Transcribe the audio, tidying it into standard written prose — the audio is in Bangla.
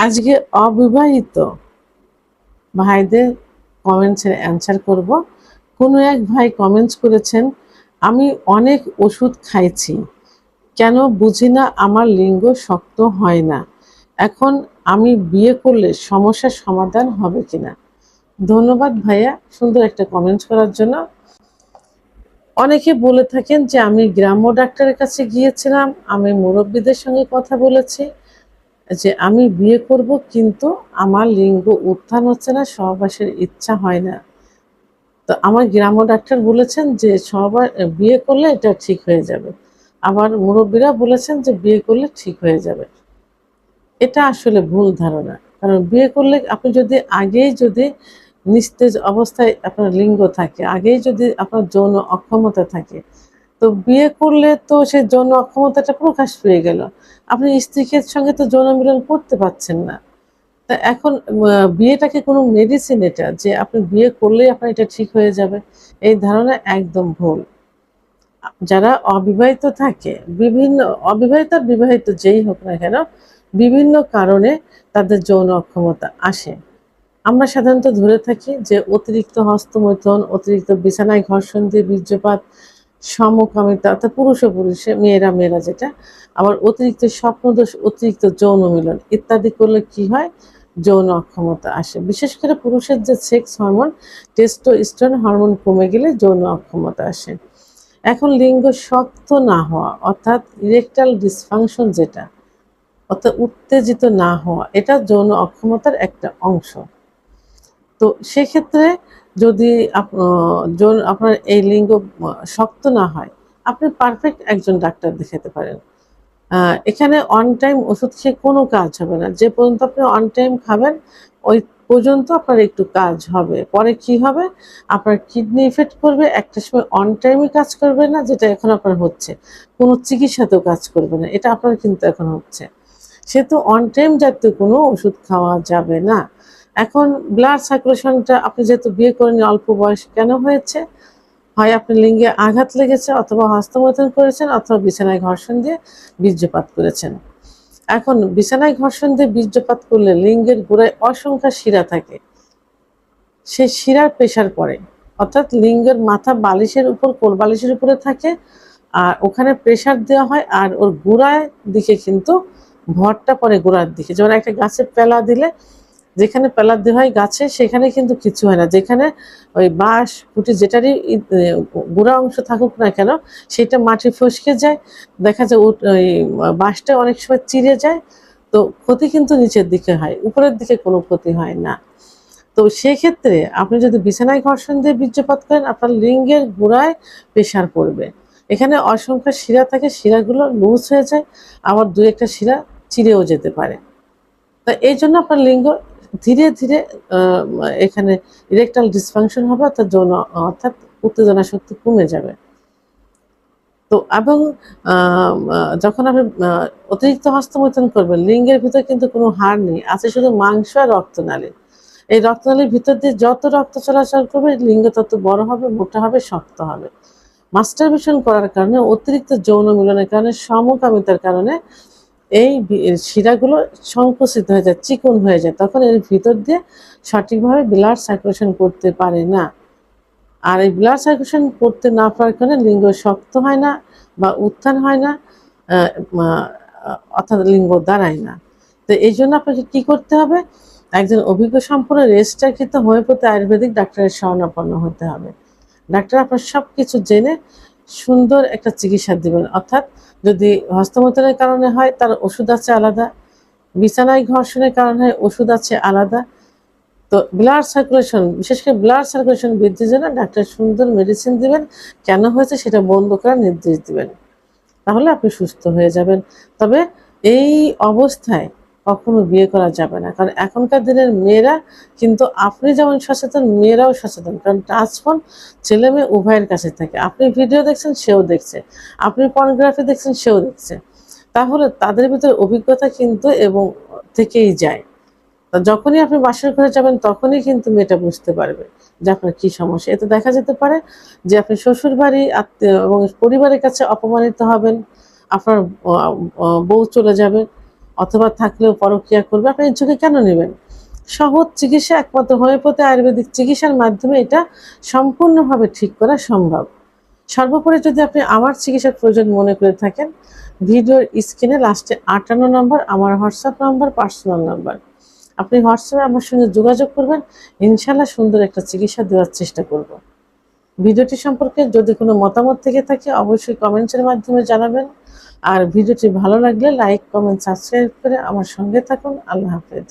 আজকে অবিবাহিত ভাইদের কমেন্টসের অ্যান্সার করব। কোনো এক ভাই কমেন্টস করেছেন, আমি অনেক ওষুধ খাইছি, কেন বুঝি না আমার লিঙ্গ শক্ত হয় না। এখন আমি বিয়ে করলে সমস্যার সমাধান হবে কিনা। ধন্যবাদ ভাইয়া সুন্দর একটা কমেন্টস করার জন্য। অনেকে বলে থাকেন যে আমি গ্রাম্য ডাক্তারের কাছে গিয়েছিলাম, আমি মুরব্বীদের সঙ্গে কথা বলেছি যে আমি বিয়ে করব, কিন্তু আমার লিঙ্গ উত্থান হচ্ছে না, সহবাসের ইচ্ছা হয় না। তো আমার গ্রাম্য ডাক্তার বলেছেন যে বিয়ে করলে এটা ঠিক হয়ে যাবে। আবার মুরব্বীরা বলেছেন যে বিয়ে করলে ঠিক হয়ে যাবে। এটা আসলে ভুল ধারণা। কারণ বিয়ে করলে আপনি যদি নিস্তেজ অবস্থায় আপনার লিঙ্গ থাকে, আগেই যদি আপনার যৌন অক্ষমতা থাকে, তো বিয়ে করলে তো সেই যৌন অক্ষমতাটা প্রকাশ পেয়ে গেল। আপনি স্ত্রীর সঙ্গে তো যৌন মিলন করতে পারছেন না। তা এখন বিয়েটাকে কোনো মেডিসিন এটা যে আপনি বিয়ে করলেই আপনার এটা ঠিক হয়ে যাবে, এই ধারণা একদম ভুল। যারা অবিবাহিত থাকে, অবিবাহিত আর বিবাহিত যেই হোক না কেন, বিভিন্ন কারণে তাদের যৌন অক্ষমতা আসে। আমরা সাধারণত ধরে থাকি যে অতিরিক্ত হস্তমৈথুন, অতিরিক্ত বিছানায় ঘর্ষণ দিয়ে বীর্যপাত, সমকামিতা অর্থাৎ পুরুষে মেয়েরা যেটা, আবার অতিরিক্ত স্বপ্নদোষ, অতিরিক্ত যৌন মিলন ইত্যাদি করলে কি হয়, যৌন অক্ষমতা আসে। বিশেষ করে পুরুষের যে সেক্স হরমোন টেস্টোস্টেরন হরমোন কমে গেলে যৌন অক্ষমতা আসে। এখন লিঙ্গ শক্ত না হওয়া অর্থাৎ ইরেকটাল ডিসফাংশন যেটা, অর্থাৎ উত্তেজিত না হওয়া, এটা যৌন অক্ষমতার একটা অংশ। তো সেক্ষেত্রে যদি আপনার এই লিঙ্গ শক্ত না হয়, আপনি পারফেক্ট একজন ডাক্তার দেখাতে পারেন। এখানে অন টাইম ওষুধ খেয়ে কোনো কাজ হবে না। যে পর্যন্ত আপনি অন টাইম খাবেন ওই পর্যন্ত আপনার একটু কাজ হবে। পরে কি হবে, আপনার কিডনি ইফেক্ট করবে, একটা সময় অন টাইমে কাজ করবে না, যেটা এখন আপনার হচ্ছে। কোনো চিকিৎসাতেও কাজ করবে না, এটা আপনার কিন্তু এখন হচ্ছে। সেহেতু অন টাইম জাতীয় কোনো ওষুধ খাওয়া যাবে না। এখন ব্লাড সার্কুলেশনটা আপনি যেহেতু বিয়ে করেনি, অল্প বয়স কেন হয়েছে, হয় আপনার লিঙ্গে আঘাত লেগেছে, অথবা হস্তমৈথুন করেছেন, অথবা বিছানায় ঘর্ষণ দিয়ে বীর্যপাত করেছেন। এখন বিছানায় ঘর্ষণ দিয়ে বীর্যপাত করলে লিঙ্গের গোড়ায় অসংখ্য শিরা থাকে, সেই শিরার প্রেশার পড়ে, অর্থাৎ লিঙ্গের মাথা বালিশের উপর, কোল বালিশের উপরে থাকে, আর ওখানে প্রেশার দেওয়া হয়, আর ওর গোড়ায় দিকে কিন্তু ভরটা পড়ে গোড়ার দিকে। যেমন একটা গাছে পেলা দিলে যেখানে পেলা দেওয়া হয় গাছে, সেখানে কিন্তু কিছু হয় না। যেখানে ওই বাঁশ খুঁটি যেটারই গোড়া অংশ থাকুক না কেন, সেটা মাটি ফসকে যায়, দেখা যায় ওই বাঁশটা অনেক সময় চিড়ে যায়। তো ক্ষতি কিন্তু নিচের দিকে হয়, উপরের দিকে কোনো ক্ষতি হয় না। তো সেক্ষেত্রে আপনি যদি বিছানায় ঘর্ষণ দিয়ে বীর্যপাত করেন, আপনার লিঙ্গের গোড়ায় প্রেশার পড়বে। এখানে অসংখ্য শিরা থাকে, শিরাগুলো লুজ হয়ে যায়, আবার দু একটা শিরা চিড়েও যেতে পারে। তা এই জন্য আপনার লিঙ্গ ধীরে ধীরে এখানে ইরেকটাল ডিসফাংশন হবে, অর্থাৎ অর্থাৎ উত্তেজনা শক্তি কমে যাবে। তো এবং যখন আপনি অতিরিক্ত হস্তমৈথুন করবেন, লিঙ্গের ভিতর কিন্তু কোনো হাড় নেই, আছে শুধু মাংস আর রক্তনালী। এই রক্তনালীর ভিতর দিয়ে যত রক্ত চলাচল করবে, লিঙ্গ তত বড় হবে, মোটা হবে, শক্ত হবে। মাস্টারবেশন করার কারণে, অতিরিক্ত যৌন মিলনের কারণে, সমকামিতার কারণে এই শিরাগুলো সংকুচিত হয়ে যায়, চিকন হয়ে যায়, তখন এর ভিতর দিয়ে সঠিকভাবে ব্লাড সার্কুলেশন করতে পারে না। আর এই ব্লাড সার্কুলেশন করতে না পারার কারণে লিঙ্গ শক্ত হয় না বা উত্থান হয় না, অর্থাৎ লিঙ্গ দাঁড়ায় না। তো এই জন্য আপনাকে কি করতে হবে, একজন অভিজ্ঞ সম্পন্ন রেজিস্টারকৃত হোমিওপ্যাথি আয়ুর্বেদিক ডাক্তারের শরণাপন্ন হতে হবে। ডাক্তার আপনার সব কিছু জেনে সুন্দর একটা চিকিৎসা দিবেন। অর্থাৎ যদি হস্তমৈথুনের কারণে হয়, তার ওষুধ আছে আলাদা, বিছানায় ঘর্ষণের কারণে হয়, ওষুধ আছে আলাদা। তো ব্লাড সার্কুলেশন, বিশেষ করে ব্লাড সার্কুলেশন বৃদ্ধির জন্য ডাক্তার সুন্দর মেডিসিন দিবেন, কেন হয়েছে সেটা বন্ধ করার নির্দেশ দিবেন, তাহলে আপনি সুস্থ হয়ে যাবেন। তবে এই অবস্থায় কখনো বিয়ে করা যাবে না, কারণ এখনকার দিনের মেয়েরা কিন্তু, আপনি যেমন সচেতন, মেয়েরাও সচেতন। কারণ টাচ ফোন ছেলে মেয়ে উভয়ের কাছে থাকে, আপনি ভিডিও দেখছেন সেও দেখছে, আপনি পর্নোগ্রাফি দেখছেন সেও দেখছে, তাহলে তাদের ভিতরে অভিজ্ঞতা কিন্তু এবং থেকেই যায়। যখনই আপনি বাসার ঘরে যাবেন, তখনই কিন্তু মেয়েটা বুঝতে পারবে যে আপনার কি সমস্যা। এতে দেখা যেতে পারে যে আপনি শ্বশুর বাড়ি, আত্মীয় এবং পরিবারের কাছে অপমানিত হবেন, আপনার বউ চলে যাবে, অথবা থাকলেও পরক্রিয়া করবে, আপনি এই ঝুঁকি কেন নেবেন? সহজ চিকিৎসা একমাত্র হোমিওপ্যাথি আয়ুর্বেদিক চিকিৎসার মাধ্যমে এটা সম্পূর্ণভাবে ঠিক করা সম্ভব। সর্বোপরি যদি আপনি আমার চিকিৎসার প্রয়োজন মনে করে থাকেন, ভিডিওর স্ক্রিনে লাস্টে 58 নম্বর আমার হোয়াটসঅ্যাপ নম্বর, পার্সোনাল নাম্বার। আপনি হোয়াটসঅ্যাপে আমার সঙ্গে যোগাযোগ করবেন, ইনশাল্লাহ সুন্দর একটা চিকিৎসা দেওয়ার চেষ্টা করব। ভিডিওটি সম্পর্কে যদি কোনো মতামত থেকে থাকে অবশ্যই কমেন্টসের মাধ্যমে জানাবেন। আর ভিডিওটি ভালো লাগলে লাইক, কমেন্ট, সাবস্ক্রাইব করে আমার সঙ্গে থাকুন। আল্লাহ হাফেজ।